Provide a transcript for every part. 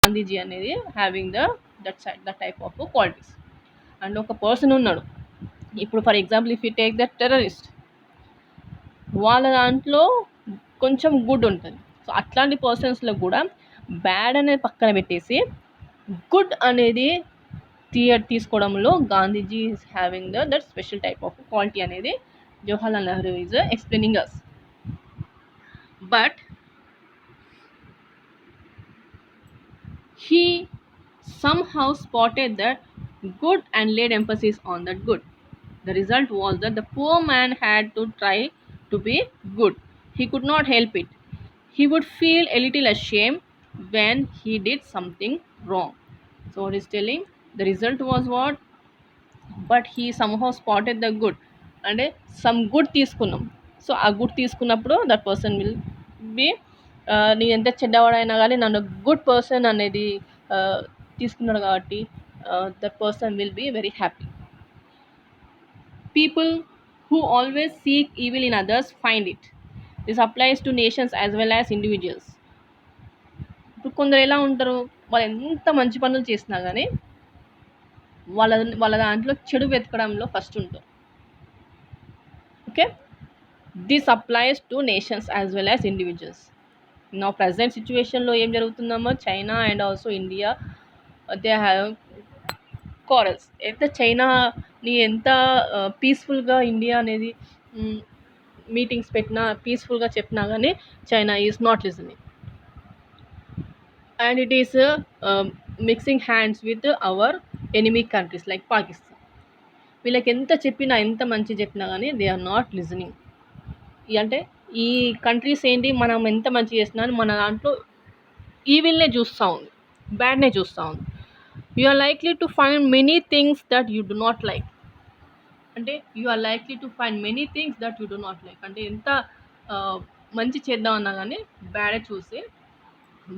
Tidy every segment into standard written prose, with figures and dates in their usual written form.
గాంధీజీ అనేది having that type of qualities. And ఒక person ఉన్నాడు, ఇప్పుడు for example if you take the terrorist, వాళ్ళ దాంట్లో కొంచెం గుడ్ ఉంటుంది. సో అట్లాంటి పర్సన్స్లో కూడా బ్యాడ్ అనేది పక్కన పెట్టేసి గుడ్ అనేది తీసుకోవడంలో Gandhiji is having that special type of quality అనేది Jawaharlal Nehru is explaining us. But he somehow spotted that good and laid emphasis on that good. The result was that the poor man had to try to be good. He could not help it. He would feel a little ashamed when he did something wrong. So what is telling? The result was what? But he somehow spotted the good. అంటే some good తీసుకున్నాం. So ఆ good తీసుకున్నప్పుడు that person will be, నేను ఎంత చెడ్డవాడైనా కానీ నన్ను good person అనేది తీసుకున్నాడు కాబట్టి that person will be very happy. People who always seek evil in others find it. This applies to nations as well as individuals. ఇప్పుడు కొందరు ఎలా ఉంటారు, వాళ్ళు ఎంత మంచి పనులు చేసినా కానీ వాళ్ళ దాంట్లో చెడు వెతకడంలో ఫస్ట్ ఉంటారు. Okay, this applies to nations as well as individuals. నా ప్రజెంట్ సిచ్యువేషన్లో ఏం జరుగుతుందమ్మో, China and also India they have quarrels. ఎంత చైనాని ఎంత పీస్ఫుల్గా ఇండియా అనేది మీటింగ్స్ పెట్టినా పీస్ఫుల్గా చెప్పినా కానీ China is not listening, and it is mixing hands with our enemy countries like Pakistan. వీళ్ళకి ఎంత చెప్పినా ఎంత మంచి చెప్పినా కానీ దే ఆర్ నాట్ లిజనింగ్. అంటే ఈ కంట్రీస్ ఏంటి, మనం ఎంత మంచి చేసినా మన దాంట్లో ఈవిల్నే చూస్తూ ఉంది, బ్యాడ్నే చూస్తూ ఉంది. You are likely to find many things that you do not like. అంటే you are likely to find many things that you do not like. అంటే ఎంత మంచి చేద్దామన్నా కానీ బ్యాడే చూసి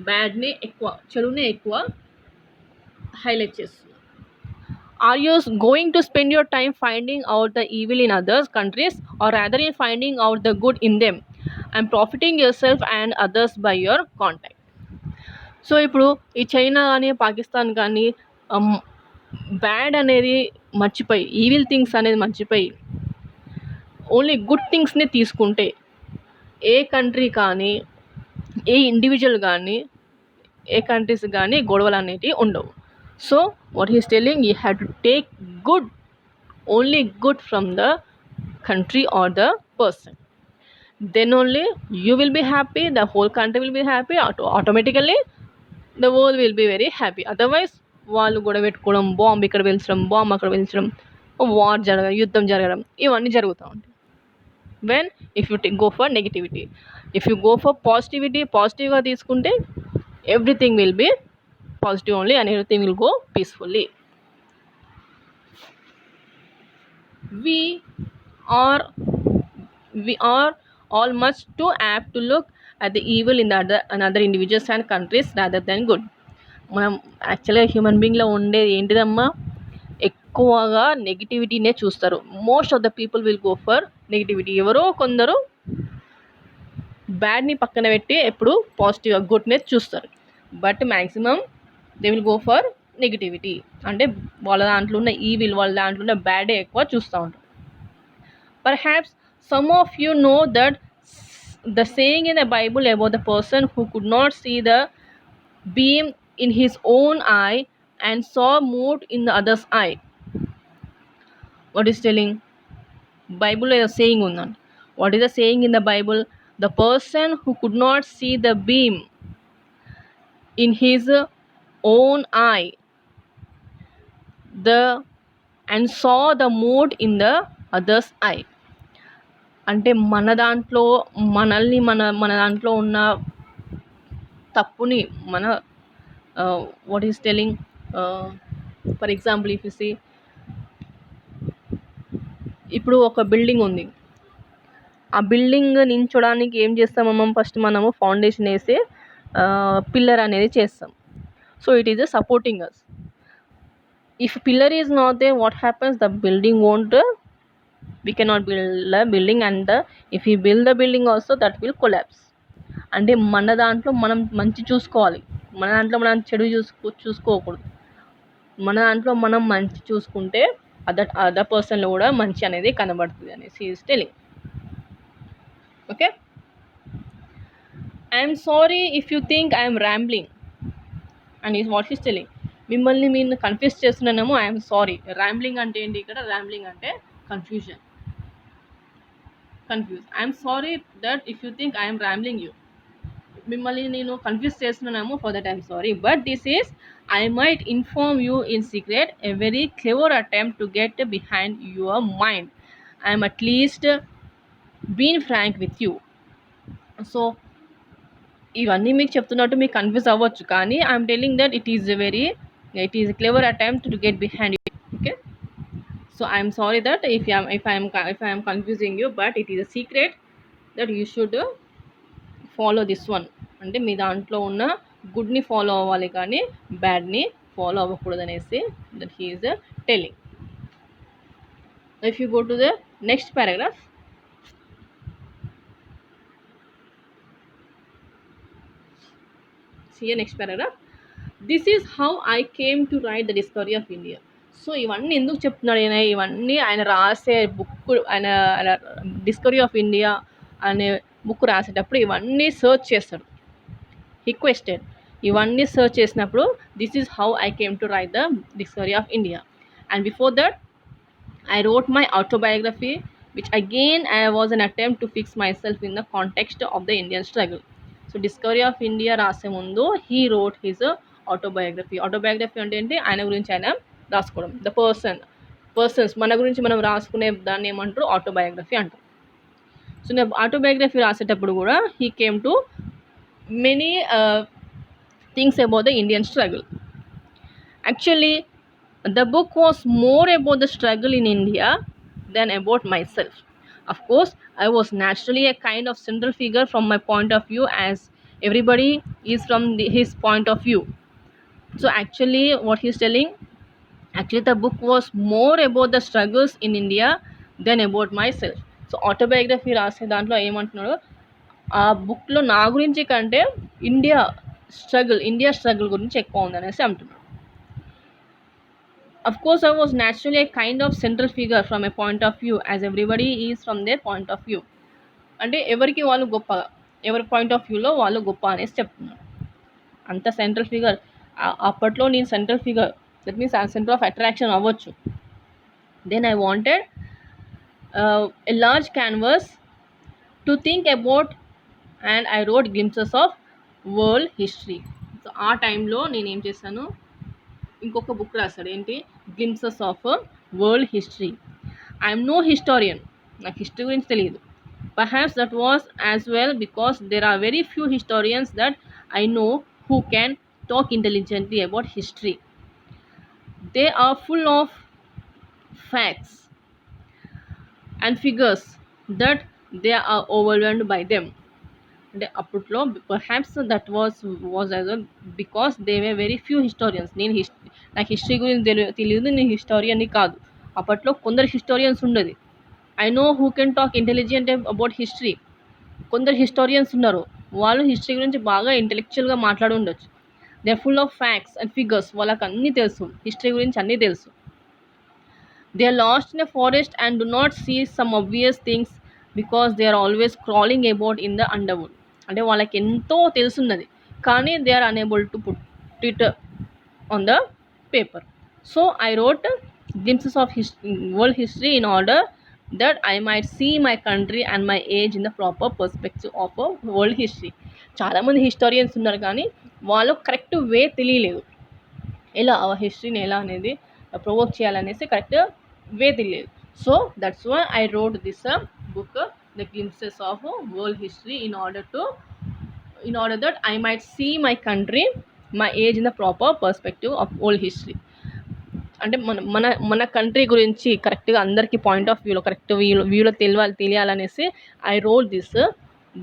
బ్యాడ్నే ఎక్కువ, చెడునే ఎక్కువ హైలైట్ చేస్తుంది. Are you going to spend your time finding out the evil in others' countries, or rather in finding out the good in them and profiting yourself and others by your contact? So ఇప్పుడు ఈ China కానీ పాకిస్తాన్ కానీ bad అనేది మర్చిపోయి, evil things అనేది మర్చిపోయి only good థింగ్స్ని తీసుకుంటే ఏ country కానీ ఏ ఇండివిజువల్ కానీ ఏ కంట్రీస్ కానీ గొడవలు అనేటివి ఉండవు. So what he's telling, you have to take good, only good from the country or the person. Then only you will be happy, the whole country will be happy, automatically the world will be very happy. Otherwise వాళ్ళు గొడవ పెట్టుకోవడం, bomb ఇక్కడ పెంచడం, bomb అక్కడ పెంచడం, war జరగడం, యుద్ధం జరగడం, ఇవన్నీ జరుగుతూ ఉంటాయి. When if you go for negativity, if you go for positivity, పాజిటివ్గా తీసుకుంటే everything will be positive only and everything will go peacefully. We are all much too apt to look at the evil in the other individuals and countries rather than good. మనం యాక్చువల్గా human బీయింగ్లో ఉండేది ఏంటిదమ్మా, ఎక్కువగా నెగిటివిటీనే చూస్తారు. Most of the people will go for negativity. ఎవరో కొందరు బ్యాడ్ని పక్కన పెట్టి ఎప్పుడు పాజిటివ్గా గుడ్నెస్ చూస్తారు, but maximum they will go for negativity. అంటే వాళ్ళ దాంట్లో ఉన్న ఈవిల్, వాళ్ళ దాంట్లో ఉన్న బ్యాడే ఎక్కువ చూస్తూ ఉంటారు. Perhaps some of you know that the saying in the Bible about the person who could not see the beam in his own eye and saw mote in the other's eye. What is telling? Bible is saying unnadu. What is the saying in the Bible? The person who could not see the beam in his own eye and saw the mote in the other's eye. అంటే మన దాంట్లో మన దాంట్లో ఉన్న తప్పుని మన what is telling, for example if you see, ఇప్పుడు ఒక బిల్డింగ్ ఉంది, ఆ బిల్డింగ్ నించోడానికి ఏం చేస్తామమ్మా, ఫస్ట్ మనము ఫౌండేషన్ వేసి పిల్లర్ అనేది చేస్తాం. So it is supporting us. If pillar is not there, what happens, the building won't, we cannot build a building, and if we build the building also that will collapse. అంటే మన దాంట్లో మనం మంచి చూసుకోవాలి. మన దాంట్లో మనం చెడు చూసుకోకూడదు. మన దాంట్లో మనం మంచి చూసుకుంటే అదర్ పర్సన్లో కూడా మంచి అనేది కనబడుతుంది అనేసి is telling. Okay, I'm sorry if you think I'm rambling and is what is telling. మిమ్మల్ని మీరు కన్ఫ్యూజ్ చేస్తున్నానేమో, ఐఎమ్ సారీ. ర్యాంబ్లింగ్ అంటే ఏంటి ఇక్కడ? ర్యాంబ్లింగ్ అంటే confuse. I'm sorry that if you think I'm rambling you. మిమ్మల్ని నేను కన్ఫ్యూజ్ చేస్తున్నానేమో, for that I'm sorry. But this is I might inform you in secret a very clever attempt to get behind your mind. I am at least being frank with you. So ఇవన్నీ మీకు చెప్తున్నట్టు మీకు confuse అవ్వచ్చు, కానీ I'm telling that it is a clever attempt to get behind you. Okay, so I am sorry that if I am confusing you, but it is a secret that you should follow this one. అంటే మీ దాంట్లో ఉన్న గుడ్ని follow అవ్వాలి కానీ బ్యాడ్ని follow అవ్వకూడదు అనేసి that he is telling. If you go to the next paragraph, see next paragraph. This is how I came to write the discovery of India. So ఇవన్నీ ఎందుకు చెప్తున్నాడు ఆయన? ఇవన్నీ ఆయన రాసే బుక్, ఆయన డిస్కవరీ ఆఫ్ ఇండియా అనే బుక్ రాసేటప్పుడు ఇవన్నీ సర్చ్ చేస్తాడు. రిక్వెస్టెడ్ ఇవన్నీ సర్చ్ చేసినప్పుడు this is how I came to right the discovery of India. And before that I wrote my autobiography, which again was an attempt to fix myself in the context of the Indian struggle. So discovery of India రాసే ముందు he wrote his autobiography. Autobiography అంటే ఏంటి? ఆయన గురించి ఆయన రాసుకోవడం. The persons మన గురించి మనం రాసుకునే దాన్ని ఏమంటారు? ఆటోబయోగ్రఫీ అంటారు. సో నేను ఆటోబయోగ్రఫీ రాసేటప్పుడు కూడా he came to many things about the Indian struggle. Actually the book was more about the struggle in India than about myself. Of course, I was naturally a kind of central figure from my point of view, as everybody is from his point of view. So actually what he's telling, actually the book was more about the struggles in India than about myself. So autobiography రాసే దాంట్లో ఏమంటున్నాడు, ఆ బుక్లో నా గురించి కంటే India struggle గురించి ఎక్కువ ఉందనేసి అంటున్నాడు. Of course, I was naturally a kind of central figure from a point of view, as everybody is from their point of view. అంటే ఎవరికి వాళ్ళు గొప్ప, ఎవరి పాయింట్ ఆఫ్ వ్యూలో వాళ్ళు గొప్ప అనేసి చెప్తున్నారు. అంత సెంట్రల్ ఫిగర్ అప్పట్లో నేను central figure, that means centre of attraction అవ్వచ్చు. Then I wanted a large canvas to think about and I wrote glimpses of world history. So ఆ టైంలో నేను ఏం చేశాను, ఇంకొక బుక్ రాశాడు. ఏంటి? Glimpses of world history. I'm no historian, నాకు హిస్టరీ గురించి తెలియదు. Perhaps that was as well because there are very few historians that I know who can talk intelligently about history. They are full of facts and figures that they are overwhelmed by them. అంటే అప్పట్లో perhaps that was as well because they were very few historians. నాకు history గురించి తెలియదు, నేను హిస్టోరియన్ని కాదు. అప్పట్లో కొందరు హిస్టోరియన్స్ ఉండేది. I know who can talk intelligent about history. కొందరు హిస్టోరియన్స్ ఉన్నారు, వాళ్ళు హిస్టరీ గురించి బాగా ఇంటెలెక్చువల్గా మాట్లాడి ఉండొచ్చు. They are full of facts and figures, వాళ్ళకి అన్నీ తెలుసు, హిస్టరీ గురించి అన్నీ తెలుసు. They are last in a forest and do not see some obvious things because they are always crawling about in the underwood. అంటే వాళ్ళకి ఎంతో తెలుసున్నది, కానీ they are unable to put it on the paper. So I wrote glimpses of world history in order that I might see my country and my age in the proper perspective of a world history. చాలామంది historians ఉన్నారు, కానీ వాళ్ళు correct way తెలియలేదు, ఎలా ఆ హిస్టరీని ఎలా అనేది provoke చేయాలనేసి కరెక్ట్ వే తెలియలేదు. So that's why I wrote this book, the glimpses of world history, in order that I might see my country, my age in the proper perspective of world history. అంటే మన country గురించి కరెక్ట్గా అందరికీ point of వ్యూలో correct వ్యూలో తెలియాలనేసి I roll this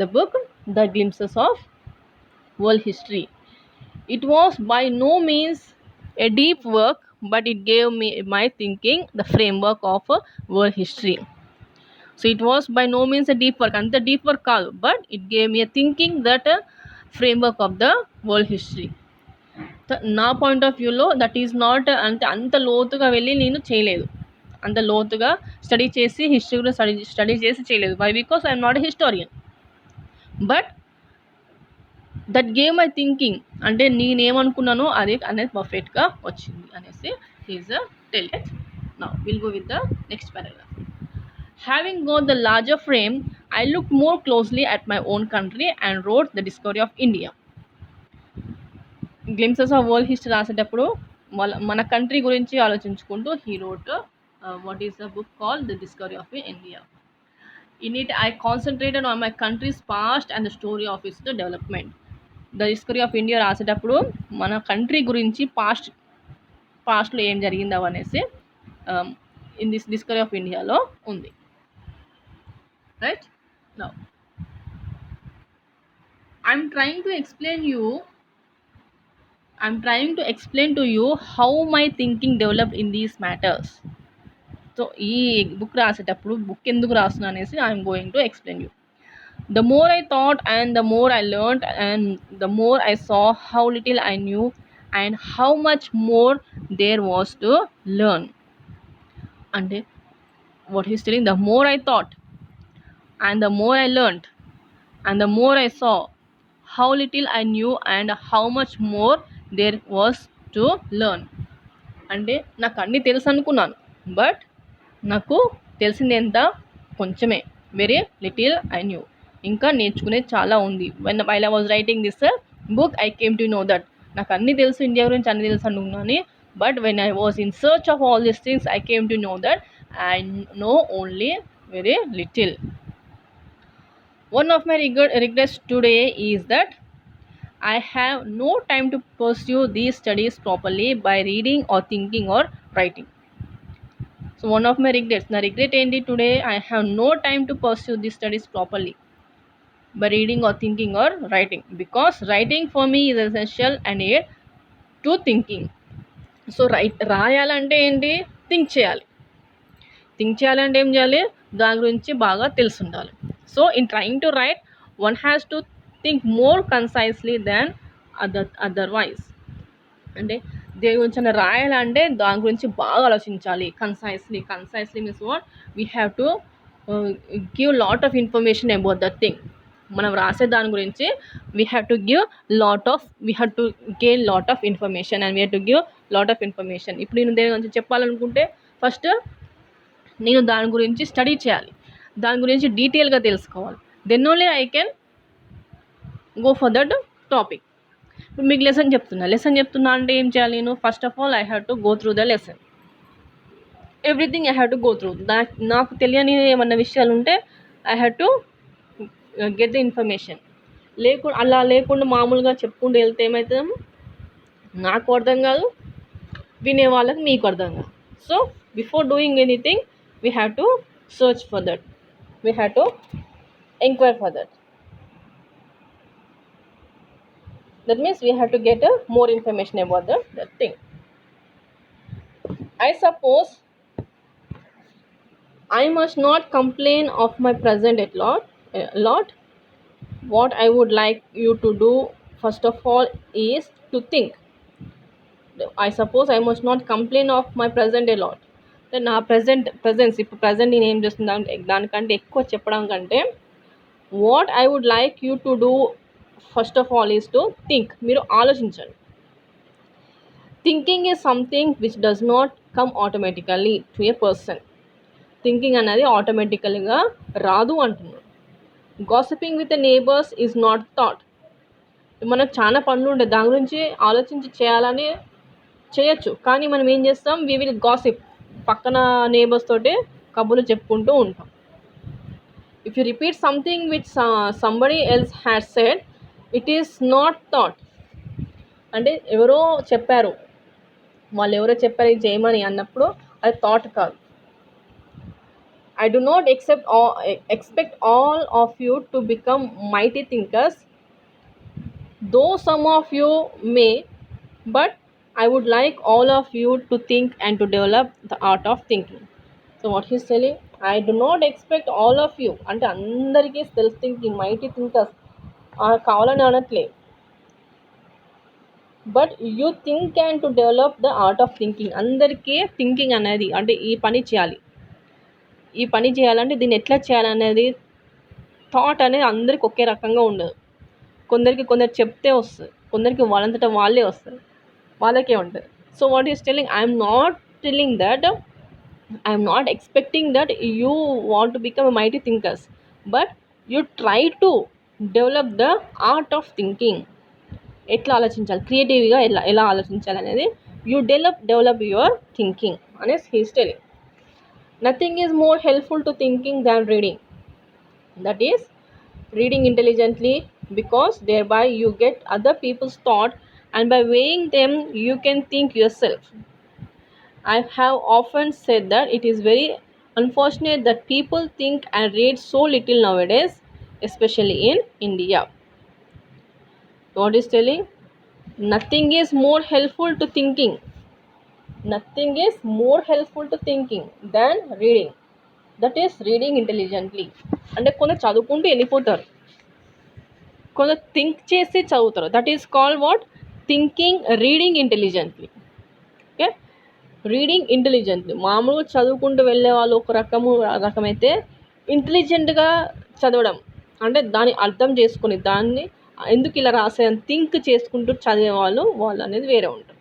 the book, the glimpses of world history. It was by no means a deep work, but it gave me my thinking the framework of world history. So it was by no means a deep work, అంత deep work కాదు, but it gave me a thinking that framework of the world history. నా point of వ్యూలో that is not అంత లోతుగా వెళ్ళి నేను చేయలేదు, అంత లోతుగా స్టడీ చేసి హిస్టరీ కూడా స్టడీ చేసి చేయలేదు. Why? Because I'm not a historian. But that game my thinking, అంటే నేనేమనుకున్నానో అది అనేది పర్ఫెక్ట్గా వచ్చింది అనేసి is tell it. Now will go with the next paragraph. Having got the larger frame, I looked more closely at my own country and wrote The Discovery of India. Glimpses of world history రాసేటప్పుడు మన country గురించి ఆలోచించుకుంటూ he wrote what is the book call the discovery of India. In it I concentrated on my countries past and the story of its development. The discovery of India రాసేటప్పుడు మన country గురించి పాస్ట్లో ఏం జరిగిందో అనేసి in this discovery of ఇండియాలో ఉంది. Right? Now I'm trying to explain to you how my thinking developed in these matters. So ఈ బుక్ రాసేటప్పుడు బుక్ ఎందుకు రాస్తున్నా అనేసి I'm going to explain you. The more I thought and the more I learned and the more I saw how little I knew and how much more there was to learn. అంటే what he's telling, the more I thought and the more I learned and the more I saw how little I knew and how much more there was to learn. అంటే నాకు అన్నీ తెలుసు అనుకున్నాను, but నాకు తెలిసింది ఎంత? కొంచెమే. Very little I knew. ఇంకా నేర్చుకునేది చాలా ఉంది. While I was writing this book I came to know that నాకు అన్నీ తెలుసు, ఇండియా గురించి అన్నీ తెలుసు అనుకున్నాను, but when I was in search of all these things I came to know that I no only very little. One of my regrets today is that I have no time to pursue these studies properly by reading or thinking or writing. So one of my regrets, na regret endi today, I have no time to pursue these studies properly by reading or thinking or writing, because writing for me is essential and aid to thinking. So రాయాలంటే ఏంటి? Think చేయాలంటే ఏం చేయాలి? దాని గురించి బాగా తెలిసి ఉండాలి. So in trying to write one has to think more concisely than otherwise. అంటే దేని గురించి రాయాలంటే దాని గురించి బాగా ఆలోచించాలి. Concisely means what? We have to give lot of information about that thing. మనం రాసే దాని గురించి we have to gain lot of information and we have to give lot of information. ఇప్పుడు నేను దేని గురించి చెప్పాలనుకుంటే ఫస్ట్ నేను దాని గురించి స్టడీ చేయాలి, దాని గురించి డీటెయిల్గా తెలుసుకోవాలి. Then only I can go for that topic. ఇప్పుడు మీకు లెసన్ చెప్తున్నా అంటే ఏం చేయాలి? నేను first of all I have to go through the lesson. Everything I have to go through. నాకు తెలియని ఏమన్నా విషయాలు ఉంటే I have to get the information. అలా లేకుండా మామూలుగా చెప్పుకుంటూ వెళ్తే ఏమవుతాము? నాకు అర్థం కాదు, వినే వాళ్ళకి మీకు అర్థం కాదు. So before doing anything we have to search for that, we have to inquire for that. That means we have to get more information about that thing. I suppose I must not complain of my present a lot. What I would like you to do first of all is to think. I suppose I must not complain of my present a lot. నా presence ఇప్పుడు present నేను ఏం చేస్తున్నా దానికంటే ఎక్కువ చెప్పడం కంటే what I would like you to do first of all is to think. మీరు ఆలోచించండి. Thinking is something which does not come automatically to a person. Thinking అనేది ఆటోమేటికల్గా రాదు అంటున్నాడు. Gossiping with the neighbours is not thought. మనకు చాలా పనులు ఉంటాయి, దాని గురించి ఆలోచించి చేయాలని చేయొచ్చు, కానీ మనం ఏం చేస్తాం? We will gossip. పక్కన నేబర్స్ తోటి కబుర్లు చెప్పుకుంటూ ఉంటాం. If you repeat something which somebody else had said, it is not thought. అంటే వాళ్ళు ఎవరో చెప్పారు ఇది చేయమని అన్నప్పుడు అది థాట్ కాదు. I do not expect all of you to become mighty thinkers, though some of you may, but I would like all of you to think and to develop the art of thinking. So what he's telling, I do not expect all of you, అంటే అందరికీ self thinking mighty thinkers కావాలని అనట్లే. But you think and to develop the art of thinking. అందరికీ thinking అనేది అంటే ఈ పని చేయాలంటే దీన్ని ఎట్లా చేయాలనేది థాట్ అనేది అందరికి ఒకే రకంగా ఉండదు. కొందరు చెప్తే వస్తుంది, కొందరికి వాళ్ళంతటా వాళ్ళే వస్తారు, వాళ్ళకే ఉంటుంది. So what is telling, I'm not telling that, I'm not expecting that you want to become mighty thinkers, but you try to develop the art of thinking. ఎట్లా ఆలోచించాలి, క్రియేటివ్గా ఎలా ఆలోచించాలి అనేది యూ డెవలప్ యువర్ థింకింగ్ అనేసి he's telling. Nothing is more helpful to thinking than reading. That is reading intelligently, because thereby you get other people's thought, and by weighing them you can think yourself. I have often said that it is very unfortunate that people think and read so little nowadays, especially in India. What is telling, nothing is more helpful to thinking, nothing is more helpful to thinking than reading. That is reading intelligently. అంటే కొందరు చదువుకుంటూ వెళ్ళిపోతారు, కొందరు think చేసి చదువుతారు. That is called what, thinking, reading intelligently. Okay, reading intelligently. మామూలుగా చదువుకుంటూ వెళ్ళే వాళ్ళు ఒక రకమైతే, ఇంటెలిజెంట్గా చదవడం అంటే దాన్ని అర్థం చేసుకుని దాన్ని ఎందుకు ఇలా రాసాయని థింక్ చేసుకుంటూ చదివే వాళ్ళు అనేది వేరే ఉంటారు.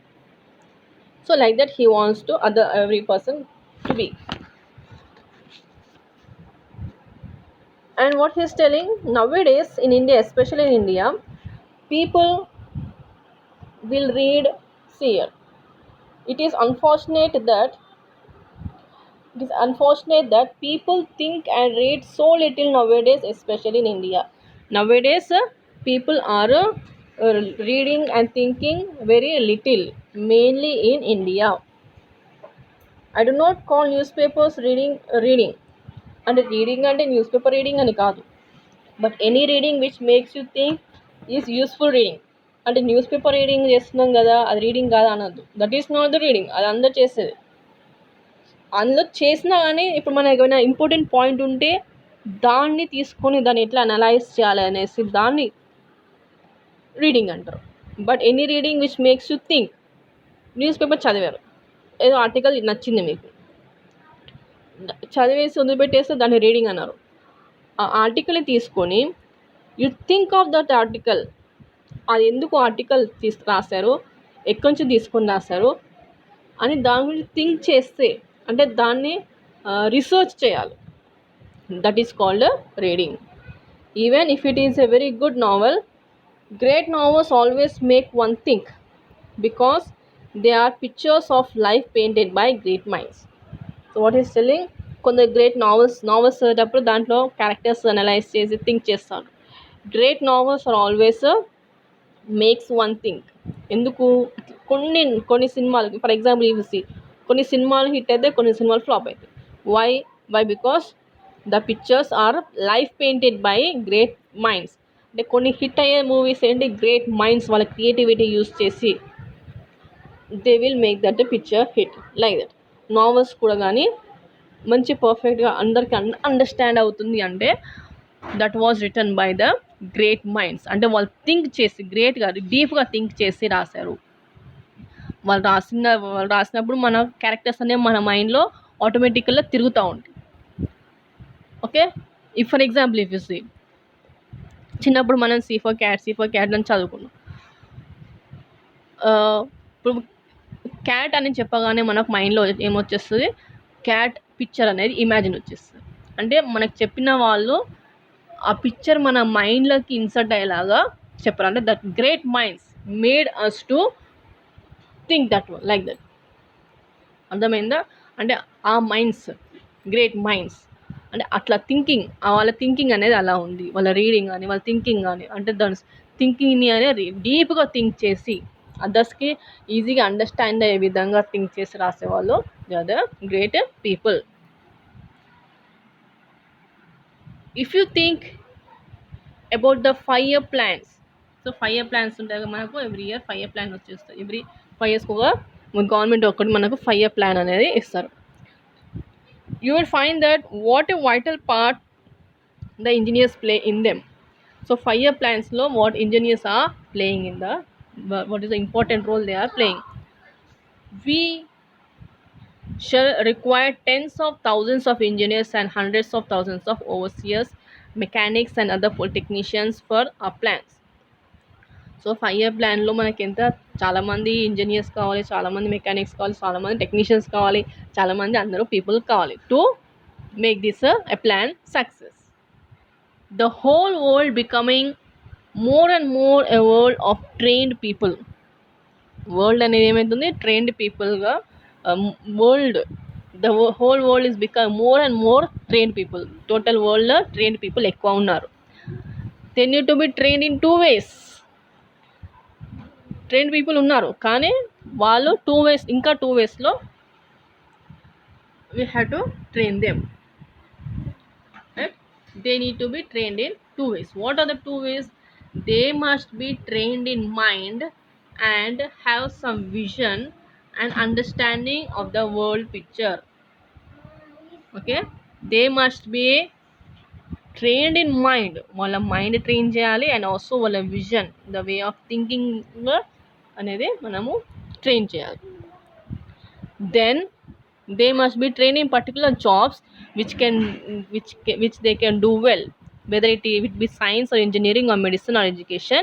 So like that he wants to every person to be. And what he's telling, nowadays in India, especially in India, people will read seer. It is unfortunate that people think and read so little nowadays, especially in India. Nowadays people are reading and thinking very little, mainly in India. I do not call newspapers reading. అంటే reading అంటే news paper reading అని కాదు, but any reading which makes you think is useful reading. అంటే news paper reading చేస్తున్నాం కదా అది reading కాదు అనొద్దు. That is not the reading, అది అందరూ చేసేది. అందులో చేసినా కానీ ఇప్పుడు మనకి ఏమైనా ఇంపార్టెంట్ పాయింట్ ఉంటే దాన్ని తీసుకొని దాన్ని ఎట్లా అనలైజ్ చేయాలి అనేసి దాన్ని రీడింగ్ అంటారు. But any reading which makes you think, news paper చదివారు, ఏదో ఆర్టికల్ నచ్చింది మీకు, చదివేసి వదిలిపెట్టేస్తే దాన్ని రీడింగ్ అన్నారు. ఆ ఆర్టికల్ని తీసుకొని you think of that article, అది ఎందుకు ఆర్టికల్ రాశారు, ఎక్కడి నుంచి తీసుకొని రాశారు అని దాని గురించి థింక్ చేస్తే, అంటే దాన్ని రీసెర్చ్ చేయాలి. That is called reading. Even if it is a very good novel, great novels always make one think, because they are pictures of life painted by great minds. So what is telling, కొందరు great novels చదివేటప్పుడు దాంట్లో characters analyse చేసి think చేస్తాను. Great novels are always makes one think. ఎందుకు, కొన్ని సినిమాలు for example ఇవి కొన్ని సినిమాలు హిట్ అయితే కొన్ని సినిమాలు ఫ్లాప్ అవుతాయి. Why because the pictures are life painted by great minds. అంటే కొన్ని హిట్ అయ్యే మూవీస్ ఏంటి, గ్రేట్ మైండ్స్ వాళ్ళ క్రియేటివిటీ యూస్ చేసి they will make that picture hit. Like that novels కూడా కానీ మంచి పర్ఫెక్ట్గా అందరికి అండర్స్టాండ్ అవుతుంది అంటే that was written by the great minds. అంటే వాళ్ళు థింక్ చేసి గ్రేట్గా డీప్గా థింక్ చేసి రాశారు. వాళ్ళు రాసినప్పుడు మన క్యారెక్టర్స్ అనేవి మన మైండ్లో ఆటోమేటిక్గా తిరుగుతూ ఉంటాయి. Okay, if for example if you see, చిన్నప్పుడు మనం సీ ఫర్ క్యాట్ అని చదువుకున్నాం. ఇప్పుడు క్యాట్ అని చెప్పగానే మనకు మైండ్లో ఏమొచ్చేస్తుంది, క్యాట్ పిక్చర్ అనేది ఇమాజిన్ వచ్చేస్తుంది. అంటే మనకు చెప్పిన వాళ్ళు ఆ పిక్చర్ మన మైండ్లోకి ఇన్సర్ట్ అయ్యేలాగా చెప్పారు. అంటే that great minds made us to think that like that. అర్థమైందా? అంటే ఆ మైండ్స్, గ్రేట్ మైండ్స్ అంటే అట్లా థింకింగ్, వాళ్ళ థింకింగ్ అనేది అలా ఉంది. వాళ్ళ రీడింగ్ కానీ వాళ్ళ థింకింగ్ కానీ అంటే దాని థింకింగ్ని అనేది డీప్గా థింక్ చేసి అదర్స్కి ఈజీగా అండర్స్టాండ్ అయ్యే విధంగా థింక్ చేసి రాసేవాళ్ళు they are the great people. If you think about the 5 year plans, so 5 year plans ఉంటాయి కదా మనకు, ఎవ్రీ ఇయర్ 5 year ప్లాన్ వచ్చేస్తుంది. ఎవ్రీ 5 years ఒక గవర్నమెంట్ ఒకటి మనకు 5 year ప్లాన్ అనేది ఇస్తారు. You will find that what a vital part the engineers play in them. So 5 year ప్లాన్స్లో what engineers are playing in the what is the important role they are playing. We shall require tens of thousands of engineers and hundreds of thousands of overseers, mechanics and other technicians for our plans. So 5 year ప్లాన్లో మనకి ఎంత చాలామంది engineers కావాలి, చాలామంది mechanics కావాలి, చాలామంది technicians కావాలి, చాలామంది అందరూ పీపుల్ కావాలి to make this a plan success. The whole world becoming more and more a world of trained people. World అనేది ఏమవుతుంది, ట్రైన్డ్ పీపుల్గా world the whole world is become more and more trained people. Total వరల్డ్లో trained people ఎక్కువ ఉన్నారు. They need to be trained in 2 ways. Trained people ఉన్నారు కానీ వాళ్ళు 2 ways, ఇంకా 2 waysలో we have to train them, right? They need to be trained in 2 ways. What are the 2 ways? They must be trained in mind and have some vision and understanding of the world picture. Okay, they must be trained in mind. వాళ్ళ mind train చేయాలి and also వాళ్ళ vision, the way of thinking అనేది మనము train చేయాలి. Then they must be trained in particular jobs which they can do well, whether it be science or engineering or medicine or education.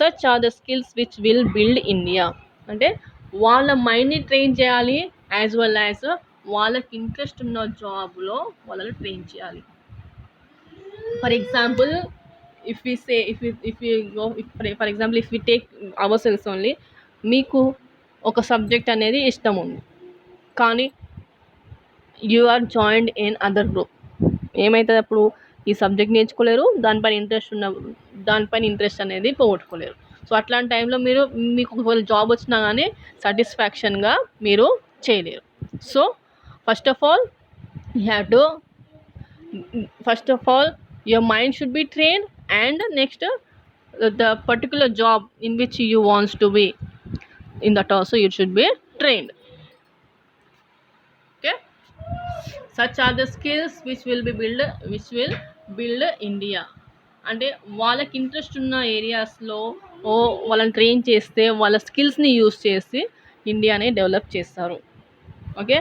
Such are the skills which will build India. అంటే వాళ్ళ మైండ్ని train చేయాలి as well as వాళ్ళకి interest ఉన్న జాబ్లో వాళ్ళని train చేయాలి. For example if we say if we go for example if we take ourselves only, మీకు ఒక సబ్జెక్ట్ అనేది ఇష్టం ఉంది కానీ you are joined in other group. ఏమవుతుంది అప్పుడు, ఈ సబ్జెక్ట్ నేర్చుకోలేరు, దానిపైన ఇంట్రెస్ట్ అనేది పోగొట్టుకోలేరు. సో అట్లాంటి టైంలో మీకు ఒకవేళ జాబ్ వచ్చినా కానీ సాటిస్ఫాక్షన్గా మీరు చేయలేరు. So first of all your mind should be trained, and next the particular job in which you wants to be, in that also you should be trained. Okay, such are the skills which will build India. అంటే వాళ్ళకి interest ఉన్న ఏరియాస్లో వాళ్ళని train చేస్తే వాళ్ళ స్కిల్స్ని use చేసి ఇండియాని డెవలప్ చేస్తారు. ఓకే,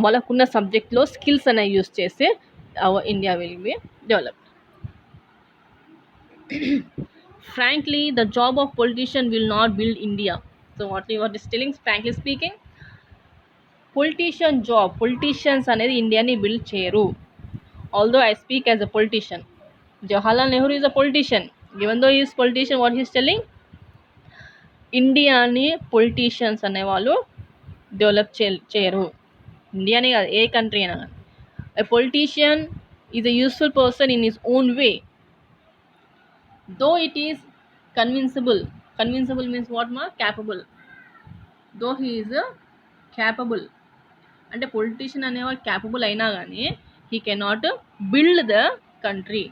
వాళ్ళకున్న సబ్జెక్ట్లో స్కిల్స్ అనేవి యూజ్ చేసి India will be developed. Frankly, the job of politician will not build India. So what is telling, frankly speaking, politicians అనేది ఇండియాని బిల్డ్ చేయరు. Although I speak as a politician, Jawaharlal Nehru is a politician. Even though he is politician, what he is telling, ఇండియాని politicians అనేవాళ్ళు develop చేయరు. ఇండియానే కాదు, ఏ country అయినా కానీ. A politician is a useful person in his own way, though it is convincible means what ma, capable. though he is capable, అంటే politician అనేవాడు capable అయినా కానీ he cannot build the country.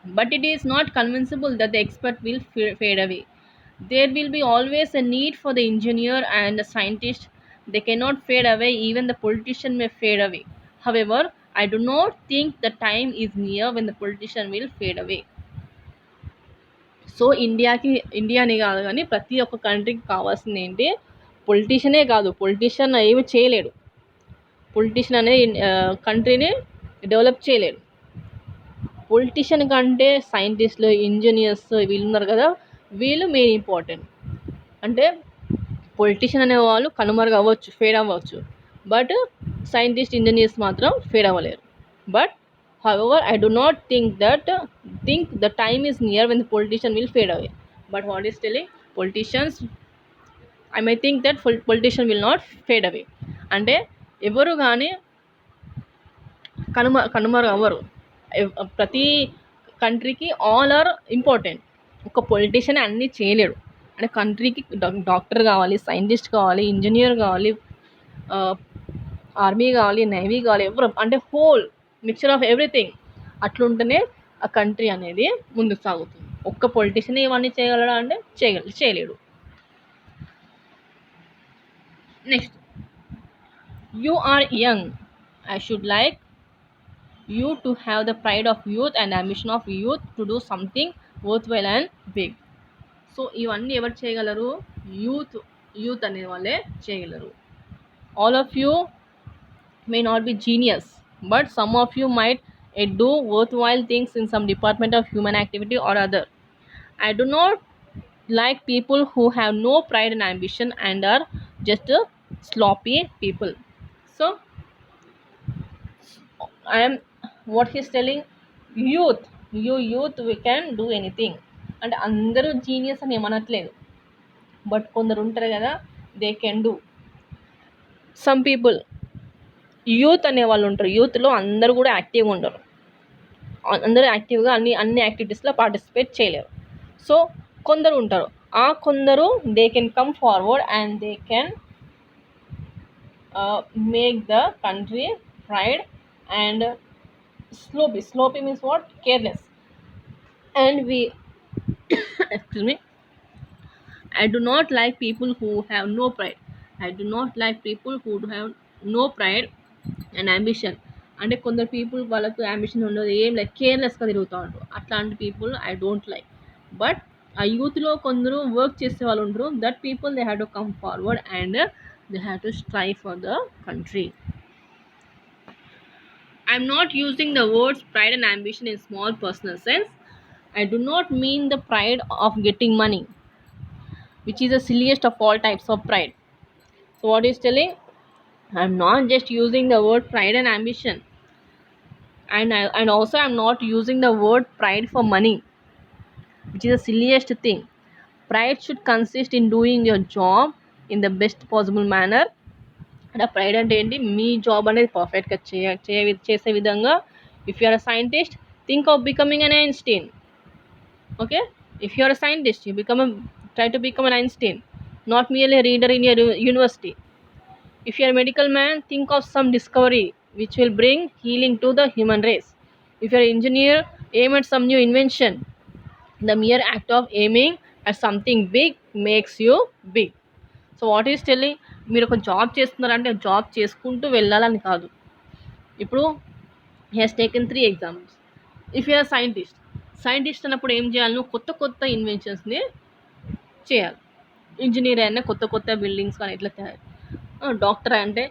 But it is not convincible that the expert will fade away. There will be always a need for the engineer and the scientist. They cannot fade away. Even the politician may fade away. However, I do not think the time is near when the politician will fade away. So ఇండియానే కాదు కానీ ప్రతి ఒక్క కంట్రీకి కావాల్సింది ఏంటి, పొలిటీషియనే కాదు, politician ఏమి చేయలేడు, పొలిటీషియన్ అనేది కంట్రీని డెవలప్ చేయలేడు. పొలిటీషియన్ కంటే సైంటిస్టులు, ఇంజనీర్స్ వీళ్ళు ఉన్నారు కదా, వీళ్ళు మెయిన్ ఇంపార్టెంట్. అంటే పొలిటీషియన్ అనేవాళ్ళు కనుమరుగు అవ్వచ్చు, ఫేడ్ అవ్వచ్చు, బట్ సైంటిస్ట్, ఇంజనీర్స్ మాత్రం ఫేడ్ అవ్వలేరు. But however, I do not think the time is near when the politician will fade away. But what is telling, politicians, I may think that politician will not fade away. అంటే ఎవరు కానీ కనుమరుగు అవ్వరు. ప్రతి కంట్రీకి all are important. ఒక politician అన్నీ చేయలేడు. అంటే కంట్రీకి డాక్టర్ కావాలి, సైంటిస్ట్ కావాలి, ఇంజనీర్ కావాలి, ఆర్మీ కావాలి, నేవీ కావాలి, ఎవరు అంటే హోల్ మిక్చర్ ఆఫ్ ఎవ్రీథింగ్. అట్లుంటేనే ఆ కంట్రీ అనేది ముందుకు సాగుతుంది. ఒక్క పొలిటీషియన్ ఇవన్నీ చేయగలడా అంటే చేయలేడు. Next, you are young. I should like you to have the pride of youth and ambition of youth to do something worthwhile and big. So ఇవన్నీ ఎవరు చేయగలరు? యూత్ అనే వాళ్ళే చేయగలరు. All of you may not be genius, but some of you might do worthwhile things in some department of human activity or other. I do not like people who have no pride and ambition and are just sloppy people. So I am what he's telling, youth we can do anything. అంటే అందరూ genius అని ఏమనట్లేదు, but కొందరు ఉంటారు కదా, they can do. Some people youth అనే వాళ్ళు ఉంటారు, యూత్లో అందరూ కూడా యాక్టివ్గా ఉండరు, అందరూ యాక్టివ్గా అన్ని యాక్టివిటీస్లో పార్టిసిపేట్ చేయలేరు. సో కొందరు ఉంటారు, ఆ కొందరు they can come forward and they can make the country pride and sloppy means what? Careless. And we excuse me, I do not like people who have no pride. I do not like people who have no pride and ambition. అంటే కొందరు people వాళ్ళకు ambition ఉండదు, ఏం like కేర్లెస్గా తిరుగుతూ ఉంటారు, అట్లాంటి people I don't like. But ఆ యూత్లో కొందరు వర్క్ చేసే వాళ్ళు ఉంటారు, that people they have to come forward and they have to strive for the country. I'm not using the words pride and ambition in small personal sense. I do not mean the pride of getting money, which is the silliest of all types of pride. So what is telling? I'm not just using the word pride and ambition. And also I'm not using the word pride for money, which is the silliest thing. Pride should consist in doing your job in the best possible manner. అంటే pride అంటే ఏంటి? మీ job అనేది పర్ఫెక్ట్గా చేసే విధంగా. If you are a scientist, think of becoming an Einstein. Okay, if you are a scientist, you try to become an Einstein, not merely a reader in your university. If you are a medical man, think of some discovery which will bring healing to the human race. If you are an engineer, aim at some new invention. The mere act of aiming at something big makes you big. So what is telling, మీరు ఒక job చేస్తున్నారంటే job చేసుకుంటూ వెళ్ళాలని కాదు. ఇప్పుడు he has taken 3 examples. If you are scientist అన్నప్పుడు ఏం చేయాలి? నువ్వు కొత్త ఇన్వెన్షన్స్ని చేయాలి. ఇంజనీర్ అయినా కొత్త బిల్డింగ్స్ కానీ ఎట్లా తయారు, డాక్టర్ అంటే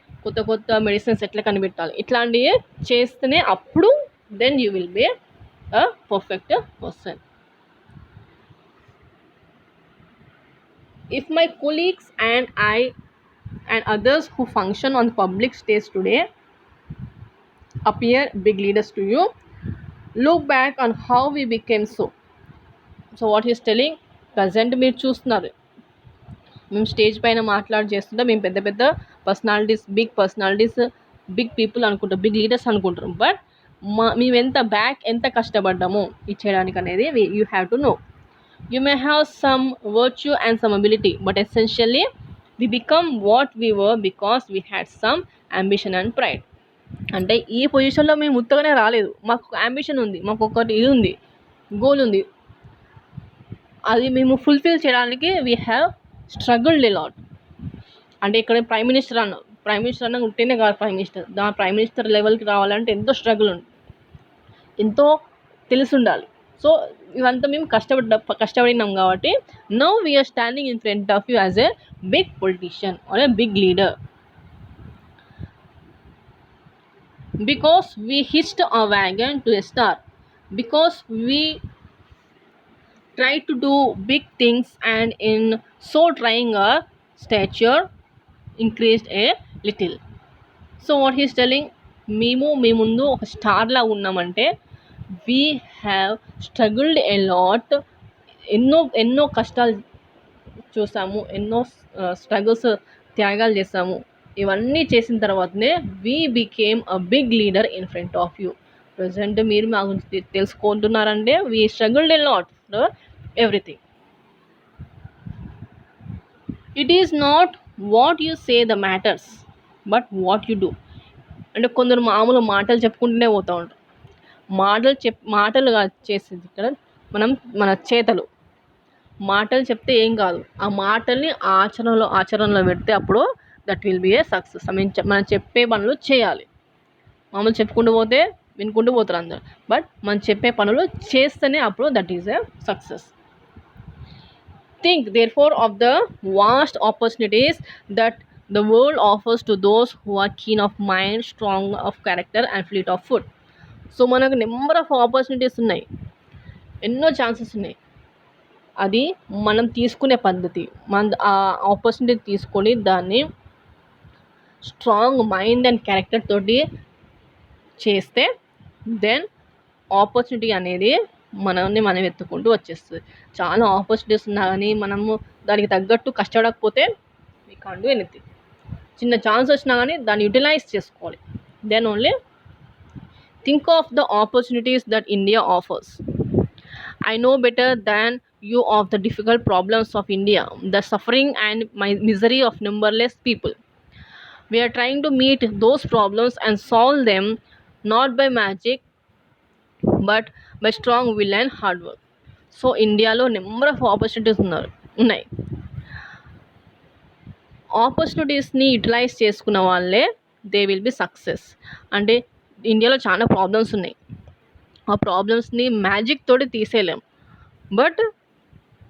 కొత్త మెడిసిన్స్ ఎట్లా కనిపెట్టాలి, ఇట్లాంటివి చేస్తేనే అప్పుడు then you will be a perfect person. If my colleagues and I and others who function on the public stage today appear big leaders to you, look back on how we became so. So what he is telling, present మీరు చూస్తున్నారు, మేము stage పైన చేస్తుంటే మేము పెద్ద personalities, big people అనుకుంటాం, big leaders అనుకుంటాం. But మేము ఎంత కష్టపడ్డాము ఇచ్చేయడానికి అనేది you have to know. You may have some virtue and some ability, but essentially we become what we were because we had some ambition and pride. అంటే ఈ పొజిషన్లో మేము ఉత్తగానే రాలేదు, మాకు అంబిషన్ ఉంది, మాకు ఒకటి ఇది ఉంది, గోల్ ఉంది, అది మేము ఫుల్ఫిల్ చేయడానికి we have struggled a lot. అంటే ఇక్కడ ప్రైమ్ మినిస్టర్ అన్న ఉంటేనే కాదు ప్రైమ్ మినిస్టర్ లెవెల్కి రావాలంటే ఎంతో స్ట్రగుల్ ఉంది, ఎంతో తెలిసి ఉండాలి. సో ఇవంతా మేము కష్టపడినాం కాబట్టి now we're standing in front of you as a big politician or a big leader. Because we hitched a wagon to a star, because we try to do big things, and in so trying our stature increased a little. So what he is telling, మీ ముందు ఒక స్టార్లా ఉన్నామంటే we have struggled a lot. ఎన్నో కష్టాలు చూసాము, ఎన్నో struggles, త్యాగాలు చేసాము. ఇవన్నీ చేసిన తర్వాతనే we became a big leader in front of you. Present మీరు మా గురించి తెలుసుకుంటున్నారంటే we struggled a lot for everything. It is not what you say the matters, but what you do. అంటే కొందరు మామూలు మాటలు చెప్పుకుంటూనే పోతూ ఉంటారు. మాటలుగా చేసేది ఇక్కడ మన చేతలు. మాటలు చెప్తే ఏం కాదు, ఆ మాటల్ని ఆచరణలో పెడితే అప్పుడు that will be A success. మనం చెప్పే పనులు చేయాలి. మామూలు చెప్పుకుంటూ పోతే వినుకుంటూ పోతారు అందరు, బట్ మనం చెప్పే పనులు చేస్తేనే అప్పుడు that is a success. Think therefore of the vast opportunities that the world offers to those who are keen of mind, strong of character and fleet of foot. So మనకు నెంబర్ ఆఫ్ ఆపర్చునిటీస్ ఉన్నాయి, ఎన్నో chances ఉన్నాయి. అది మనం తీసుకునే పద్ధతి, మన ఆ ఆపర్చునిటీ తీసుకొని దాన్ని స్ట్రాంగ్ మైండ్ అండ్ క్యారెక్టర్ తోటి చేస్తే దెన్ ఆపర్చునిటీ అనేది మనల్ని మనం ఎత్తుకుంటూ వచ్చేస్తుంది. చాలా ఆపర్చునిటీస్ ఉన్నా కానీ మనము దానికి తగ్గట్టు కష్టపడకపోతే వీ కాంట్ డూ ఎనీథింగ్. చిన్న ఛాన్స్ వచ్చినా కానీ దాన్ని యూటిలైజ్ చేసుకోవాలి. Then only think of the opportunities that India offers. I know better than you of the difficult problems of India, the suffering and misery of numberless people. We are trying to meet those problems and solve them not by magic but by strong will and hard work. So ఇండియాలో number of opportunities ఉన్నాయి. ఆపర్చునిటీస్ని utilise చేసుకున్న వాళ్ళే they will be success. అంటే ఇండియాలో చాలా problems ఉన్నాయి, ఆ ప్రాబ్లమ్స్ని మ్యాజిక్ తోటి తీసేయలేం, but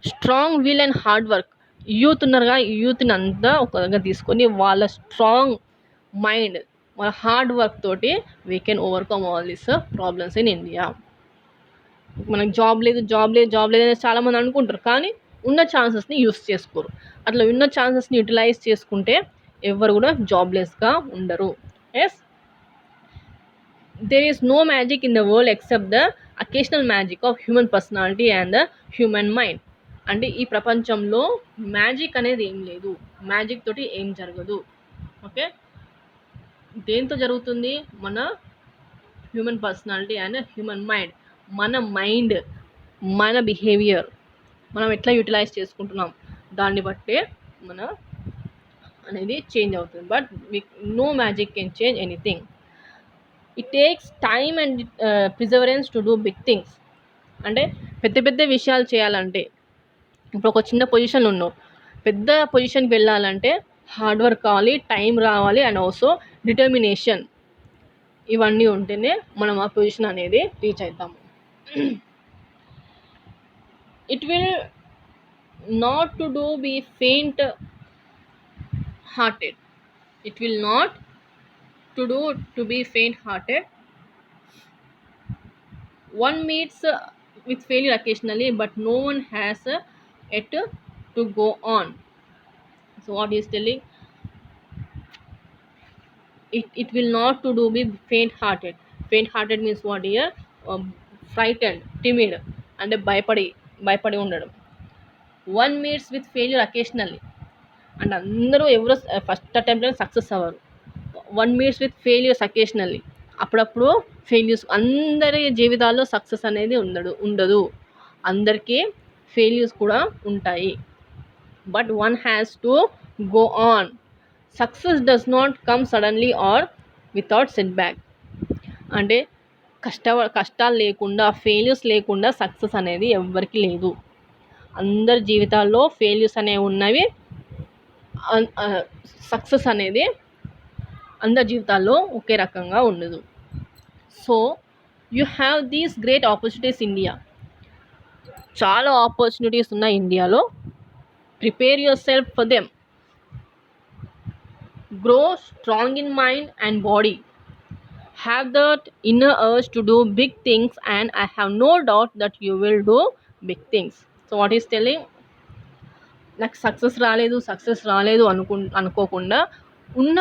strong will and hard work, youth ఉన్నారుగా, యూత్ని అంతా ఒక దగ్గర తీసుకొని వాళ్ళ స్ట్రాంగ్ మైండ్, వాళ్ళ హార్డ్ వర్క్ తోటి we can overcome all this problems in India. మనకు జాబ్ లేదు అని చాలామంది అనుకుంటారు, కానీ ఉన్న ఛాన్సెస్ని యూస్ చేసుకోరు. అట్లా ఉన్న ఛాన్సెస్ని యూటిలైజ్ చేసుకుంటే ఎవరు కూడా జాబ్లెస్గా ఉండరు. Yes, there is no magic in the world except the occasional magic of human personality and the human mind. అంటే ఈ ప్రపంచంలో మ్యాజిక్ అనేది ఏం లేదు, మ్యాజిక్ తోటి ఏం జరగదు. ఓకే, దేంతో జరుగుతుంది? మన human personality and human mind. మన మైండ్, మన బిహేవియర్ మనం ఎట్లా యూటిలైజ్ చేసుకుంటున్నాం దాన్ని బట్టే మన అనేది చేంజ్ అవుతుంది. But no magic can change anything. It takes time and perseverance to do big things. అంటే పెద్ద విషయాలు చేయాలంటే, ఇప్పుడు ఒక చిన్న పొజిషన్లో ఉన్నావు, పెద్ద పొజిషన్కి వెళ్ళాలంటే హార్డ్ వర్క్ కావాలి, టైం రావాలి అండ్ ఆల్సో డిటర్మినేషన్. ఇవన్నీ ఉంటేనే మనం ఆ పొజిషన్ అనేది రీచ్ అవుతాము. It will not to do be faint hearted. It will not to be faint hearted. One meets with failure occasionally, but no one has yet to go on. So what he is telling, it will not to do be faint hearted means what here? Frightened, timid and భయపడి ఉండడం. One meets with failure occasionally, and అందరూ ఎవరో first అటెంప్ట్లో success అవ్వరు. One meets with failures occasionally, అప్పుడప్పుడు failures. అందరి జీవితాల్లో success అనేది ఉండదు, అందరికీ ఫెయిల్యూర్స్ కూడా ఉంటాయి. But one has to go on. Success does not come suddenly or without set back. అంటే కష్టాలు లేకుండా, ఫెయిల్యూర్స్ లేకుండా సక్సెస్ అనేది ఎవ్వరికి లేదు. అందరి జీవితాల్లో ఫెయిల్యూర్స్ అనేవి ఉన్నవి, సక్సెస్ అనేది అందరి జీవితాల్లో ఒకే రకంగా ఉండదు. So you have these great opportunities India. చాలా ఆపర్చునిటీస్ ఉన్నాయి ఇండియాలో. Prepare yourself for them. Grow strong in mind and body. Have that inner urge to do big things and I have no doubt that you will do big things. So what is telling, నాకు success రాలేదు అనుకోకుండా ఉన్న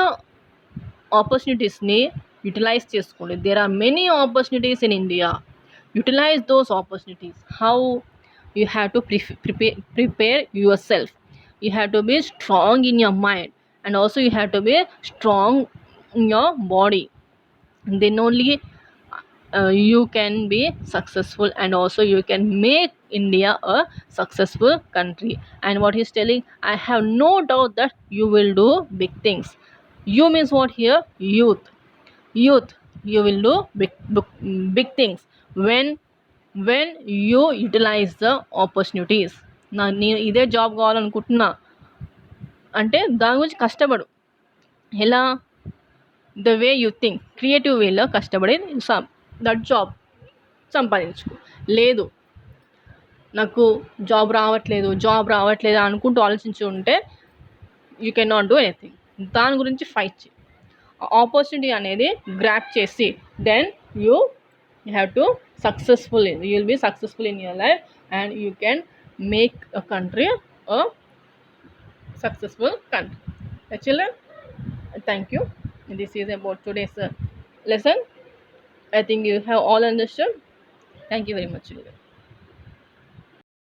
ఆపర్చునిటీస్ని utilise చేసుకోండి. There are many opportunities in India. Utilise those opportunities. How? You have to prepare yourself. You have to be strong in your mind and also you have to be strong in your body. Then only you can be successful and also you can make India a successful country. And what he's telling, I have no doubt that you will do big things. You means what here? Youth. You will do big things when you utilize the opportunities. నేను ఇదే job కావాలనుకుంటున్నా అంటే దాని గురించి కష్టపడు. ఎలా? The way you think, creative వేలో కష్టపడి that job సంపాదించుకో. లేదు నాకు జాబ్ రావట్లేదు అనుకుంటూ ఆలోచించి ఉంటే you can not do anything. దాని గురించి ఫైట్ చేయి. ఆపర్చునిటీ అనేది గ్రాప్ చేసి then you have to you will be successful in your life and you can make a country a successful country. Children, thank you. This is about today's lesson. I think you have all understood. Thank you very much, children.